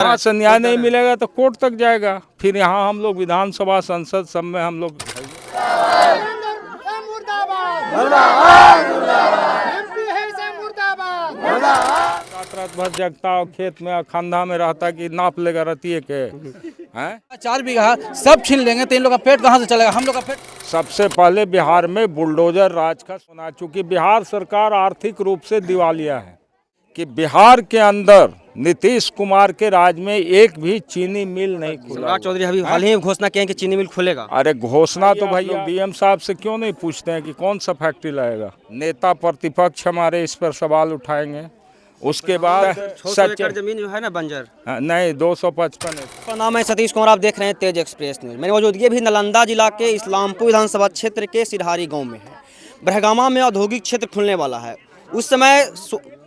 यहाँ से न्याय नहीं मिलेगा तो कोर्ट तक जाएगा। फिर यहाँ हम लोग विधानसभा संसद सब में हम लोग रात भर जगता और खेत में खंधा में रहता कि नाप लेगा रतिये के हैं 4 बीघा सब छीन लेंगे तो इन लोग का पेट कहाँ से चलेगा, हम लोग का पेट। सबसे पहले बिहार में बुलडोजर राज का सुना, चूंकि बिहार सरकार आर्थिक रूप से दिवालिया है कि बिहार के अंदर नीतीश कुमार के राज में एक भी चीनी मिल नहीं खुला। चौधरी अभी हाल ही घोषणा किए कि चीनी मिल खुलेगा। अरे घोषणा तो भाई डीएम साहब से क्यों नहीं पूछते हैं कि कौन सा फैक्ट्री लगेगा। नेता प्रतिपक्ष हमारे इस पर सवाल उठाएंगे। उसके बाद जमीन जो है ना बंजर नहीं 255 है। नाम है सतीश कुमार, आप देख रहे हैं तेज एक्सप्रेस न्यूज। मेरी मौजूदगी भी नालंदा जिला के इस्लामपुर विधानसभा क्षेत्र के सिरहारी गांव में है। बरहगामा में औद्योगिक क्षेत्र खुलने वाला है। उस समय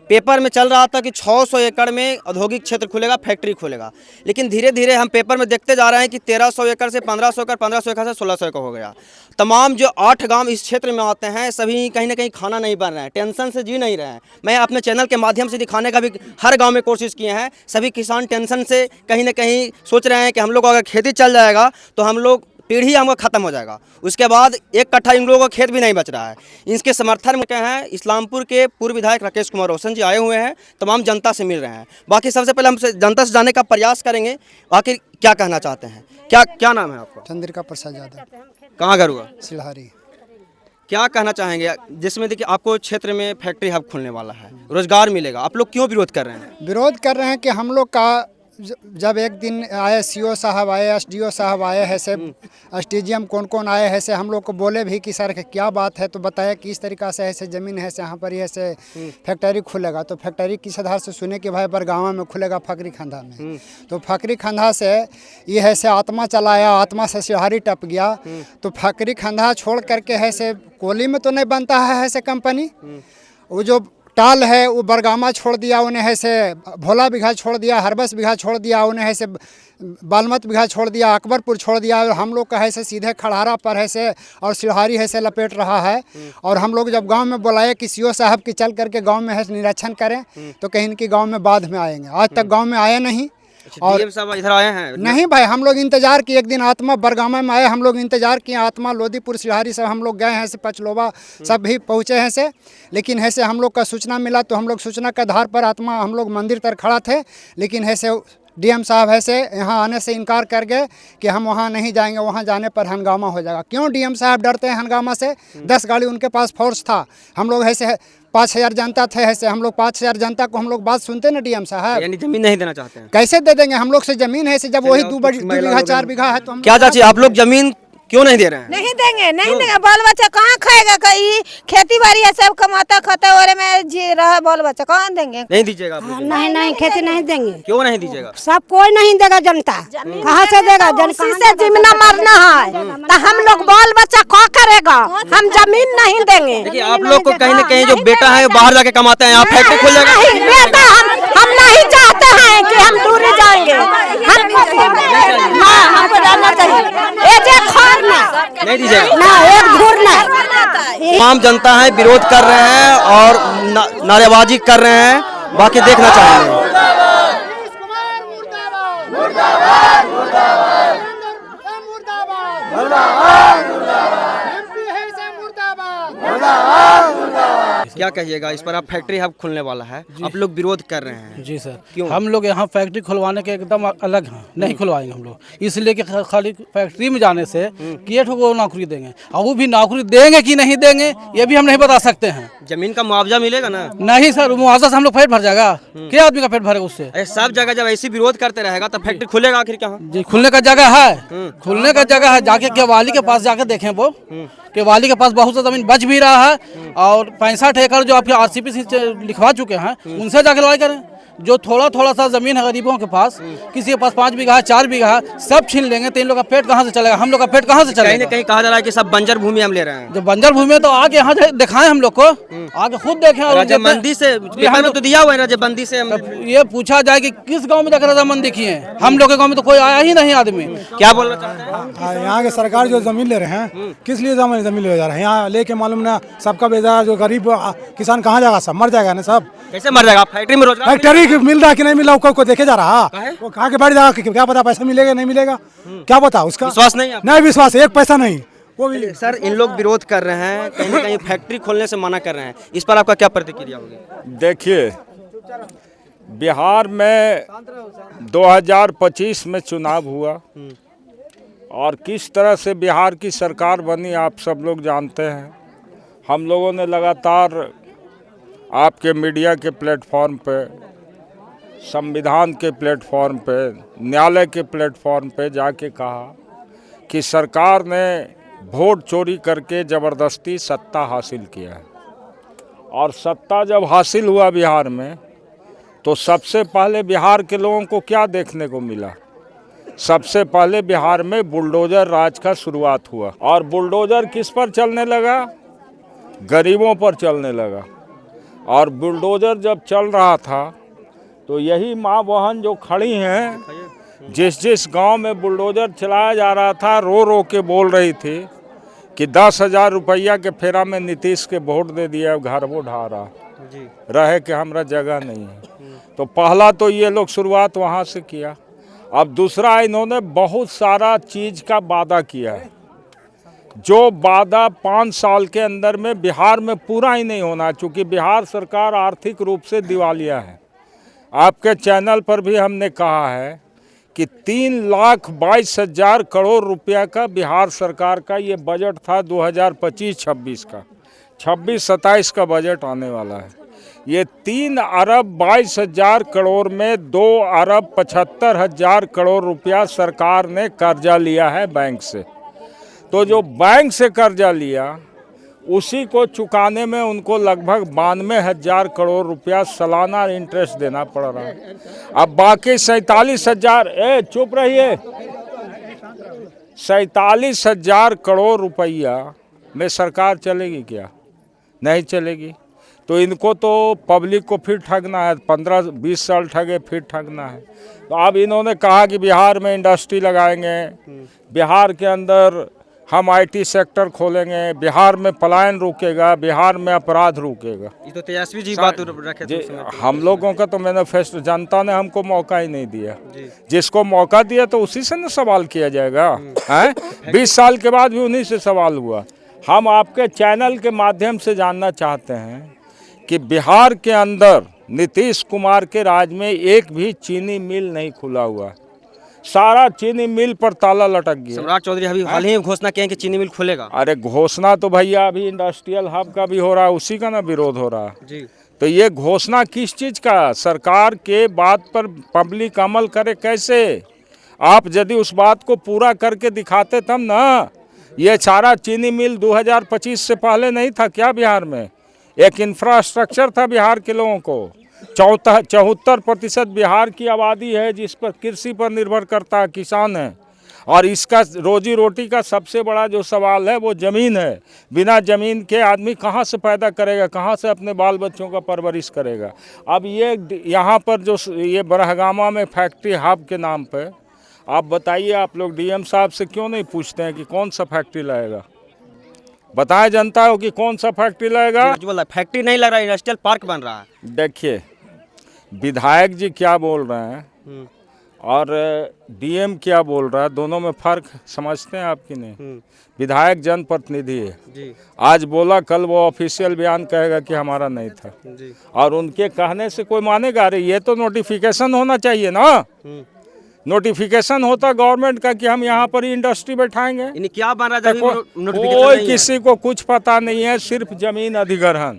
पेपर में चल रहा था कि 600 एकड़ में औद्योगिक क्षेत्र खुलेगा, फैक्ट्री खुलेगा, लेकिन धीरे धीरे हम पेपर में देखते जा रहे हैं कि 1300 एकड़ से 1500 एकड़, 1500 एकड़ से 1600 एकड़ हो गया। तमाम जो 8 गांव इस क्षेत्र में आते हैं सभी कहीं ना कहीं खाना नहीं बन रहे हैं, टेंशन से जी नहीं रहे हैं। मैं अपने चैनल के माध्यम से दिखाने का भी हर गाँव में कोशिश किए हैं। सभी किसान टेंशन से कहीं ना कहीं सोच रहे हैं कि हम लोग अगर खेती चल जाएगा तो हम लोग पीढ़ी हमका खत्म हो जाएगा, उसके बाद 1 कट्ठा इन लोगों का खेत भी नहीं बच रहा है। इसके समर्थन में क्या है, इस्लामपुर के पूर्व विधायक राकेश कुमार रोशन जी आए हुए हैं, तमाम जनता से मिल रहे हैं। बाकी सबसे पहले हम जनता से जानने का प्रयास करेंगे आखिर क्या कहना चाहते हैं। क्या नाम है आपका? चंद्रिका प्रसाद यादव। कहाँ घर हुआ? सिरहारी। क्या कहना चाहेंगे जिसमें देखिए आपको क्षेत्र में फैक्ट्री हब खुलने वाला है, रोजगार मिलेगा, आप लोग क्यों विरोध कर रहे हैं? विरोध कर रहे हैं कि हम लोग का जब एक दिन आए सीओ साहब आए, एसडीओ साहब आए हैं, से एसडीजीएम कौन आए हैं, से हम लोग को बोले भी कि सर क्या बात है, तो बताया कि इस तरीक़ा से ऐसे ज़मीन है, से यहाँ पर ऐसे फैक्ट्री खुलेगा। तो फैक्ट्री किस आधार से सुने कि भाई बरगामा में खुलेगा फकरी खंधा में। तो फकरी खंधा से ये है से आत्मा चलाया, आत्मा से सिरहारी टप गया। तो फकरी खंधा छोड़ करके है से कोली में तो नहीं बनता है से कंपनी, वो जो टाल है वो बरगामा छोड़ दिया, उन्हें है से भोला बिघा छोड़ दिया, हरबस बिघा छोड़ दिया, उन्हें है से बालमत बिघा छोड़ दिया, अकबरपुर छोड़ दिया। और हम लोग का है से सीधे खड़ारा पर है से और सिरहारी है से लपेट रहा है। और हम लोग जब गांव में बुलाए कि सीओ साहब की चल करके गांव में है निरीक्षण करें, तो कहीं इनकी गांव में बाद में आएंगे। आज तक गाँव में आए नहीं। और इधर आए हैं नहीं भाई, हम लोग इंतजार किए। एक दिन आत्मा बरगामा में आए, हम लोग इंतजार किए। आत्मा लोदीपुर सिरहारी सब हम लोग गए हैं, से पचलोबा सब भी पहुँचे हैं से, लेकिन है से हम लोग का सूचना मिला तो हम लोग सूचना के आधार पर आत्मा हम लोग मंदिर तर खड़ा थे, लेकिन है से डीएम साहब है से यहाँ आने से इनकार कर गए कि हम वहाँ नहीं जाएंगे, वहाँ जाने पर हंगामा हो जाएगा। क्यों डीएम साहब डरते हैं हंगामा से? 10 गाड़ी उनके पास फोर्स था, हम लोग ऐसे 5000 जनता थे, ऐसे हम लोग 5000 जनता को हम लोग बात सुनते ना डीएम साहब। यानी जमीन नहीं देना चाहते हैं? कैसे दे देंगे? हम लोग से जमीन है से जब वही 2 बीघा 4 बीघा है तो हम क्या चाची आप लोग जमीन क्यों नहीं दे रहे हैं? नहीं देंगे। बाल बच्चा कहाँ खाएगा? कहीं खेती बाड़ी है, सब कमाता खाता और में जी रहा बाल बच्चा कहाँ देंगे? नहीं दीजिएगा आप लोग? नहीं खेती नहीं देंगे। क्यों नहीं दीजिएगा? सब कोई नहीं देगा, जनता कहाँ से देगा? जनता से जमीन मारना है तो हम लोग बाल बच्चा क्या करेगा? हम जमीन नहीं देंगे। देखिए आप लोग को कहीं ना कहीं जो बेटा है बाहर जाके कमाते हैं, यहाँ फैक्ट्री खुल जाएगा। बेटा हम नहीं चाहते हैं कि हम दूर जाएंगे, हमको जाना चाहिए। नहीं दीजिएगा ना, एक धूर नहीं। तमाम जनता है विरोध कर रहे हैं और नारेबाजी कर रहे हैं, बाकी देखना चाहेंगे। क्या कहिएगा इस पर? आप फैक्ट्री हब खुलने वाला है, आप लोग विरोध कर रहे हैं। जी सर, क्यों? हम लोग यहाँ फैक्ट्री खुलवाने के एकदम अलग हैं, नहीं खुलवाएंगे हम लोग, इसलिए कि खाली फैक्ट्री में जाने से किए ठो को नौकरी देंगे, और वो भी नौकरी देंगे कि नहीं देंगे ये भी हम नहीं बता सकते हैं। जमीन का मुआवजा मिलेगा ना? नहीं सर, मुआवजा से हम लोग पेट भर जाएगा? क्या आदमी का पेट भरेगा उससे? सब जगह जब ऐसी विरोध करते रहेगा तो फैक्ट्री खुलेगा आखिर कहाँ? जी खुलने का जगह है, खुलने का जगह है, जाके केवाली के पास जाके देखें। वो केवाली के पास बहुत सा जमीन बच भी रहा है, और 65 एकड़ जो आपके आरसीपी से लिखवा चुके हैं उनसे जाके लड़ाई करें। जो थोड़ा सा जमीन है गरीबों के पास, किसी के पास 5 बीघा है, 4 बीघा है, सब छीन लेंगे तो इन लोग का पेट कहाँ से चलेगा? हम लोग का पेट कहाँ से चलेगा? कहीं ना कहीं कहा जा रहा है कि सब बंजर भूमि हम ले रहे हैं। जो बंजर भूमि है तो आगे यहाँ दिखाएं हम लोग को, आगे खुद देखें। और रजामंदी से पेपर में तो दिया हुआ है, रजामंदी से ये पूछा जाए कि किस गाँव में जाकर रजामंदी की है? हम लोग के गाँव में तो कोई आया ही नहीं आदमी। क्या बोलना चाहते हैं? यहाँ के सरकार जो जमीन ले रहे हैं, किस लिए जमीन ले जा रहे हैं? यहाँ लेके मालूम ना सबका बेजार जो गरीब किसान कहाँ जाएगा? सब मर जाएगा ना सब। कैसे मर जाएगा? फैक्ट्री में रोजगार, फैक्ट्री कि मिल रहा है कि नहीं मिल रहा को देखे जा रहा, वो कहाँ के बैठ जाएगा, क्या पता पैसा मिलेगा नहीं मिलेगा, क्या पता उसका विश्वास नहीं है आपको? नहीं विश्वास, एक पैसा नहीं वो भी। सर इन लोग विरोध कर रहे हैं, कहीं ना कहीं फैक्ट्री खोलने से मना कर रहे हैं, इस पर आपका क्या प्रतिक्रिया होगी? देखिए, बिहार में 2025 में चुनाव हुआ और किस तरह से बिहार की सरकार बनी आप सब लोग जानते हैं। हम लोगों ने लगातार आपके मीडिया के प्लेटफॉर्म पे, संविधान के प्लेटफॉर्म पे, न्यायालय के प्लेटफॉर्म पे जाके कहा कि सरकार ने वोट चोरी करके ज़बरदस्ती सत्ता हासिल किया है। और सत्ता जब हासिल हुआ बिहार में तो सबसे पहले बिहार के लोगों को क्या देखने को मिला? सबसे पहले बिहार में बुलडोजर राज का शुरुआत हुआ। और बुलडोजर किस पर चलने लगा? गरीबों पर चलने लगा। और बुलडोजर जब चल रहा था तो यही माँ बहन जो खड़ी हैं, जिस जिस गांव में बुलडोजर चलाया जा रहा था, रो रो के बोल रही थी कि 10,000 रुपया के फेरा में नीतीश के वोट दे दिया, घर वो ढा रहा रहे कि हमारा जगह नहीं है। तो पहला तो ये लोग शुरुआत वहाँ से किया। अब दूसरा, इन्होंने बहुत सारा चीज़ का वादा किया है, जो वादा 5 साल के अंदर में बिहार में पूरा ही नहीं होना, चूँकि बिहार सरकार आर्थिक रूप से दिवालिया है। आपके चैनल पर भी हमने कहा है कि 3,22,000 करोड़ रुपया का बिहार सरकार का ये बजट था 2025-26 का। 26-27 का बजट आने वाला है। ये 3,22,000 करोड़ में 2,75,000 करोड़ रुपया सरकार ने कर्जा लिया है बैंक से। तो जो बैंक से कर्जा लिया उसी को चुकाने में उनको लगभग 92,000 करोड़ रुपया सालाना इंटरेस्ट देना पड़ रहा है। अब बाकी 47,000, चुप रहिए, 47,000 करोड़ रुपया में सरकार चलेगी क्या? नहीं चलेगी। तो इनको तो पब्लिक को फिर ठगना है, 15-20 साल ठगे फिर ठगना है। तो अब इन्होंने कहा कि बिहार में इंडस्ट्री लगाएंगे, बिहार के अंदर हम IT सेक्टर खोलेंगे, बिहार में पलायन रुकेगा, बिहार में अपराध रुकेगा। ये तो तेजस्वी जी बात रखे थे। हम लोगों का तो मैनिफेस्टो, जनता ने हमको मौका ही नहीं दिया। जिसको मौका दिया तो उसी से न सवाल किया जाएगा। हैं 20 साल के बाद भी उन्हीं से सवाल हुआ। हम आपके चैनल के माध्यम से जानना चाहते हैं कि बिहार के अंदर नीतीश कुमार के राज में एक भी चीनी मिल नहीं खुला हुआ, सारा चीनी मिल पर ताला लटक गया। सम्राट चौधरी अभी हाल ही में घोषणा किए कि चीनी मिल खुलेगा। अरे घोषणा तो भैया अभी इंडस्ट्रियल हब का भी हो रहा है, उसी का ना विरोध हो रहा है जी। तो ये घोषणा किस चीज़ का? सरकार के बात पर पब्लिक अमल करे कैसे? आप यदि उस बात को पूरा करके दिखाते तब ना। ये सारा चीनी मिल 2025 से पहले नहीं था क्या बिहार में? एक इंफ्रास्ट्रक्चर था बिहार के लोगों को। 74% बिहार की आबादी है जिस पर कृषि पर निर्भर करता है, किसान है। और इसका रोजी रोटी का सबसे बड़ा जो सवाल है वो ज़मीन है। बिना ज़मीन के आदमी कहाँ से पैदा करेगा, कहाँ से अपने बाल बच्चों का परवरिश करेगा? अब ये यहाँ पर जो ये बरहगामा में फैक्ट्री हब के नाम पे, आप बताइए, आप लोग DM साहब से क्यों नहीं पूछते हैं कि कौन सा फैक्ट्री लगेगा? बताएं जनता को कि कौन सा फैक्ट्री लगेगा। फैक्ट्री नहीं लग रहा, इंडस्ट्रियल पार्क बन रहा है। देखिए, विधायक जी क्या बोल रहे हैं और DM क्या बोल रहा है, दोनों में फ़र्क समझते हैं आप कि नहीं? विधायक जनप्रतिनिधि है जी। आज बोला, कल वो ऑफिशियल बयान कहेगा कि हमारा नहीं था जी। और उनके कहने से कोई मानेगा? अरे ये तो नोटिफिकेशन होना चाहिए ना। नोटिफिकेशन होता गवर्नमेंट का कि हम यहाँ पर ही इंडस्ट्री बैठाएंगे। इन्हें क्या बन रहा है? कोई किसी को कुछ पता नहीं है, सिर्फ जमीन अधिग्रहण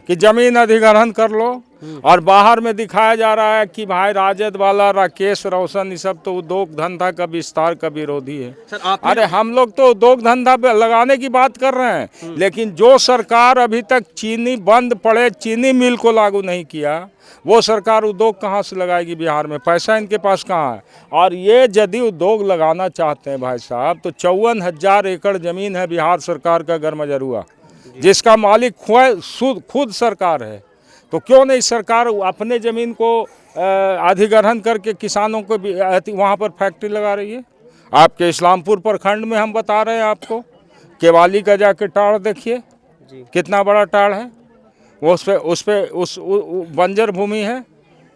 कि जमीन अधिग्रहण कर लो। और बाहर में दिखाया जा रहा है कि भाई राजद वाला राकेश रोशन ये सब तो उद्योग धंधा का विस्तार का विरोधी है। अरे हम लोग तो उद्योग धंधा लगाने की बात कर रहे हैं, लेकिन जो सरकार अभी तक चीनी बंद पड़े, चीनी मिल को लागू नहीं किया, वो सरकार उद्योग कहाँ से लगाएगी बिहार में? पैसा इनके पास कहाँ है? और ये यदि उद्योग लगाना चाहते हैं भाई साहब तो 54,000 एकड़ ज़मीन है बिहार सरकार का गरमजरुआ, जिसका मालिक खुद सरकार है। तो क्यों नहीं सरकार अपने ज़मीन को अधिग्रहण करके किसानों को भी वहाँ पर फैक्ट्री लगा रही है? आपके इस्लामपुर प्रखंड में हम बता रहे हैं आपको, केवाली का जाके टाड़ देखिए, कितना बड़ा टाड़ है। उस बंजर भूमि है,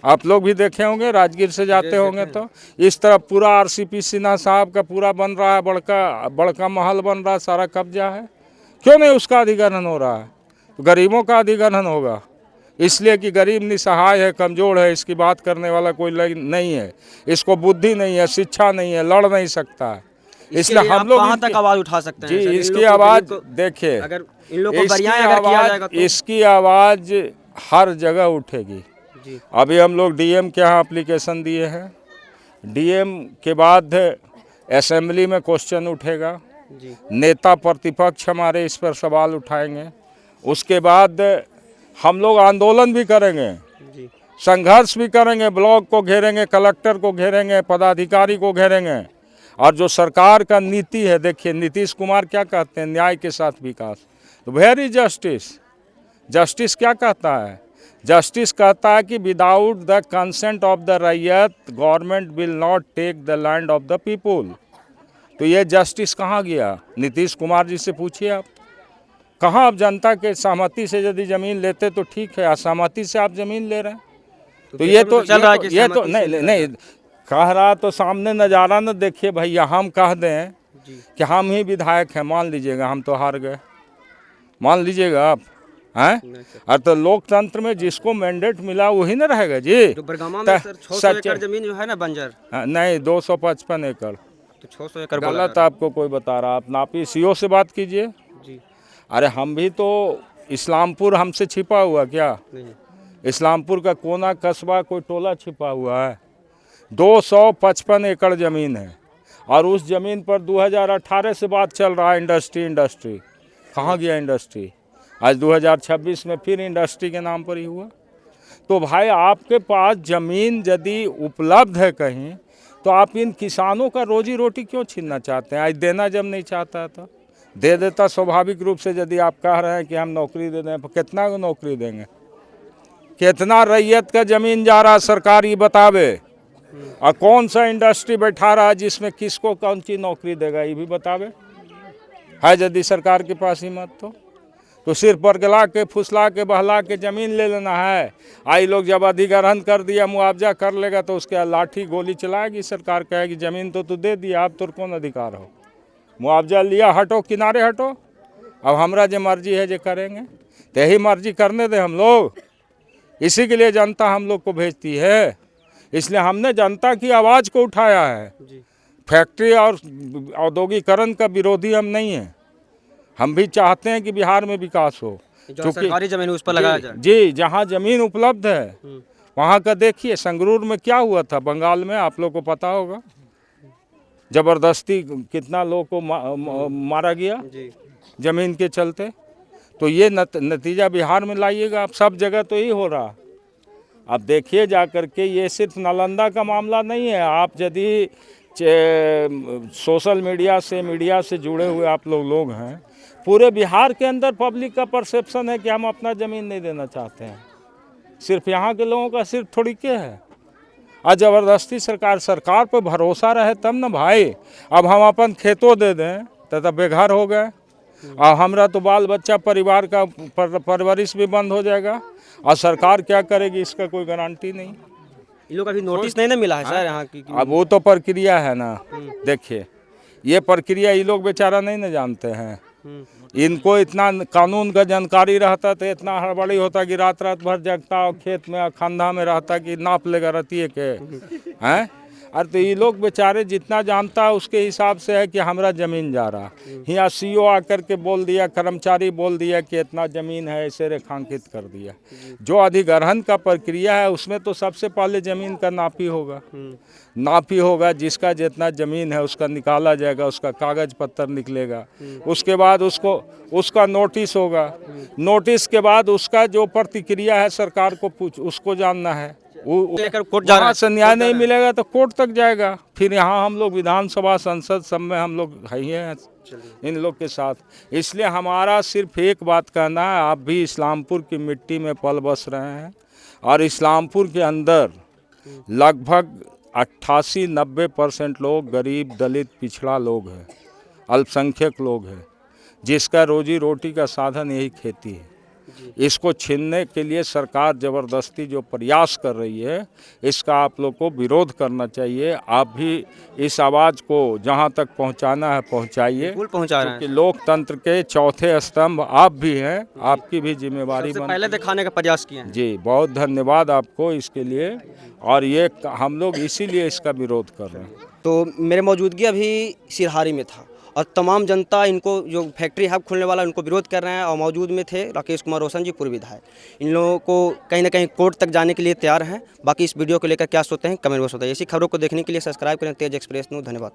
आप लोग भी देखे होंगे, राजगीर से जाते होंगे तो इस तरफ पूरा आरसीपी सिन्हा साहब का पूरा बन रहा है, बड़का महल बन रहा है, सारा कब्जा है। क्यों नहीं उसका अधिग्रहण हो रहा है? तो गरीबों का अधिग्रहण होगा, इसलिए कि गरीब निसहाय है, कमज़ोर है, इसकी बात करने वाला कोई नहीं है, इसको बुद्धि नहीं है, शिक्षा नहीं है, लड़ नहीं सकता है। इसलिए हम लोग कहाँ तक आवाज़ उठा सकते हैं? जी सर, इन इसकी लोग को आवाज़ गरीब को- देखिए, अगर इन लोग को बरियां अगर किया जाएगा तो इसकी आवाज़ हर जगह उठेगी। जी। अभी हम लोग डीएम के यहाँ एप्लीकेशन दिए हैं, डीएम के बाद असेंबली में क्वेश्चन उठेगा, जी। नेता प्रतिपक्ष हमारे इस पर सवाल उठाएंगे, उसके बाद हम लोग आंदोलन भी करेंगे, जी। संघर्ष भी करेंगे, ब्लॉक को घेरेंगे, कलेक्टर को घेरेंगे, पदाधिकारी को घेरेंगे। और जो सरकार का नीति है, देखिए नीतीश कुमार क्या कहते हैं, न्याय के साथ विकास, तो वेरी जस्टिस। जस्टिस क्या कहता है? जस्टिस कहता है कि without the consent of the ryot government will not take the land of the people. तो ये जस्टिस कहाँ गया? नीतीश कुमार जी से पूछिए आप, कहाँ आप जनता के सहमति से यदि ज़मीन लेते तो ठीक है, असहमति से आप ज़मीन ले रहे हैं। तो ये तो चल रहा है कि ये तो सहमति से नहीं नहीं कह रहा, तो सामने नज़ारा न देखिए भैया। हम कह दें कि हम ही विधायक हैं, मान लीजिएगा हम तो हार गए, मान लीजिएगा आप हैं। और तो लोकतंत्र में जिसको मैंडेट मिला वही ना रहेगा जी। तो बरगामा तो में सर 600 सच- एकड़ जमीन जो है ना बंजर, नहीं 255 एकड़ तो 600 एकड़ बोला गलत जा आपको कोई बता रहा। आप नापी सीओ से बात कीजिए। रहा है। जी। अरे हम भी तो, इस्लामपुर हमसे छिपा हुआ क्या? नहीं। इस्लामपुर का कोना कस्बा कोई टोला छिपा हुआ है? 255 एकड़ ज़मीन है, और उस ज़मीन पर 2018 से बात चल रहा है इंडस्ट्री। कहाँ गया इंडस्ट्री? आज 2026 में फिर इंडस्ट्री के नाम पर ही हुआ। तो भाई आपके पास ज़मीन यदि उपलब्ध है कहीं, तो आप इन किसानों का रोजी रोटी क्यों छीनना चाहते हैं? आज देना जब नहीं चाहता तो दे देता स्वाभाविक रूप से। यदि आप कह रहे हैं कि हम नौकरी दे दें, कितना को नौकरी देंगे? कितना रैयत का ज़मीन जा रहा सरकार ये बतावे, और कौन सा इंडस्ट्री बैठा रहा है जिसमें किसको कौन सी नौकरी देगा ये भी बतावे। है यदि सरकार के पास हिम्मत तो सिर्फ बरगला के फुसला के बहला के ज़मीन ले लेना है। आई लोग जब अधिग्रहण कर दिया, मुआवजा कर लेगा, तो उसके लाठी गोली चलाएगी सरकार, कहेगी ज़मीन तो तू दे दिया, अब तो कौन अधिकार हो? मुआवजा लिया, हटो, किनारे हटो, अब हमरा जो मर्जी है जो करेंगे। तो यही मर्जी करने दे हम लोग, इसी के लिए जनता हम लोग को भेजती है। इसलिए हमने जनता की आवाज़ को उठाया है। फैक्ट्री और औद्योगिकरण का विरोधी हम नहीं हैं, हम भी चाहते हैं कि बिहार में विकास हो। जो सरकारी जमीन उस पर लगाया जाए। जी, जहाँ ज़मीन उपलब्ध है वहाँ का देखिए। संगरूर में क्या हुआ था, बंगाल में, आप लोग को पता होगा, ज़बरदस्ती कितना लोग को मारा गया ज़मीन के चलते। तो ये नतीजा बिहार में लाइएगा आप, सब जगह तो यही हो रहा। आप देखिए जा कर के, ये सिर्फ नालंदा का मामला नहीं है। आप यदि सोशल मीडिया से जुड़े हुए आप लोग हैं, पूरे बिहार के अंदर पब्लिक का परसेप्शन है कि हम अपना ज़मीन नहीं देना चाहते हैं। सिर्फ यहाँ के लोगों का सिर्फ थोड़ी के है, और ज़बरदस्ती सरकार पर भरोसा रहे तब ना भाई। अब हम अपन खेतों दे दें तो बेघर हो गए, और हमारा तो बाल बच्चा परिवार का परवरिश भी बंद हो जाएगा, और सरकार क्या करेगी इसका कोई गारंटी नहीं। इन लोग अभी नोटिस नहीं ना मिला है सर यहाँ की? अब वो तो प्रक्रिया है ना, देखिए ये प्रक्रिया ये लोग बेचारा नहीं ना जानते हैं। इनको इतना कानून का जानकारी रहता तो इतना हड़बड़ी होता कि रात भर जगता और खेत में खंधा में रहता कि नाप लेगा रतिए के हैं। अरे तो ये लोग बेचारे जितना जानता है उसके हिसाब से है कि हमारा ज़मीन जा रहा। यहाँ सीओ आकर के बोल दिया, कर्मचारी बोल दिया कि इतना ज़मीन है, ऐसे रेखांकित कर दिया। जो अधिग्रहण का प्रक्रिया है उसमें तो सबसे पहले ज़मीन का नापी होगा, जिसका जितना ज़मीन है उसका निकाला जाएगा, उसका कागज़ पत्तर निकलेगा, उसके बाद उसका नोटिस होगा, नोटिस के बाद उसका जो प्रतिक्रिया है सरकार को उसको जानना है। लेकर कोर्ट जा रहा है। से न्याय नहीं मिलेगा तो कोर्ट तक जाएगा। फिर यहाँ हम लोग विधानसभा संसद सब में हम लोग हैं इन लोग के साथ। इसलिए हमारा सिर्फ एक बात कहना है, आप भी इस्लामपुर की मिट्टी में पल बस रहे हैं, और इस्लामपुर के अंदर लगभग 88-90% लोग गरीब, दलित, पिछड़ा लोग हैं, अल्पसंख्यक लोग हैं, जिसका रोजी रोटी का साधन यही खेती है। इसको छीनने के लिए सरकार ज़बरदस्ती जो प्रयास कर रही है, इसका आप लोग को विरोध करना चाहिए। आप भी इस आवाज़ को जहां तक पहुंचाना है पहुंचाइए, बिल्कुल पहुंचा रहे हैं। क्योंकि लोकतंत्र के चौथे स्तंभ आप भी हैं, आपकी भी जिम्मेवारी सबसे बनती पहले दिखाने का प्रयास किए हैं। जी। बहुत धन्यवाद आपको इसके लिए, और ये हम लोग इसीलिए इसका विरोध कर रहे हैं। तो मेरे मौजूदगी अभी सिरहारी में था और तमाम जनता इनको जो फैक्ट्री हब खुलने वाला उनको विरोध कर रहे हैं, और मौजूद में थे राकेश कुमार रोशन जी, पूर्व विधायक। इन लोगों को कहीं ना कहीं कोर्ट तक जाने के लिए तैयार हैं। बाकी इस वीडियो को लेकर क्या सोचते हैं कमेंट बॉक्स में बताइए। ऐसी खबरों को देखने के लिए सब्सक्राइब करें तेज एक्सप्रेस न्यूज़। धन्यवाद।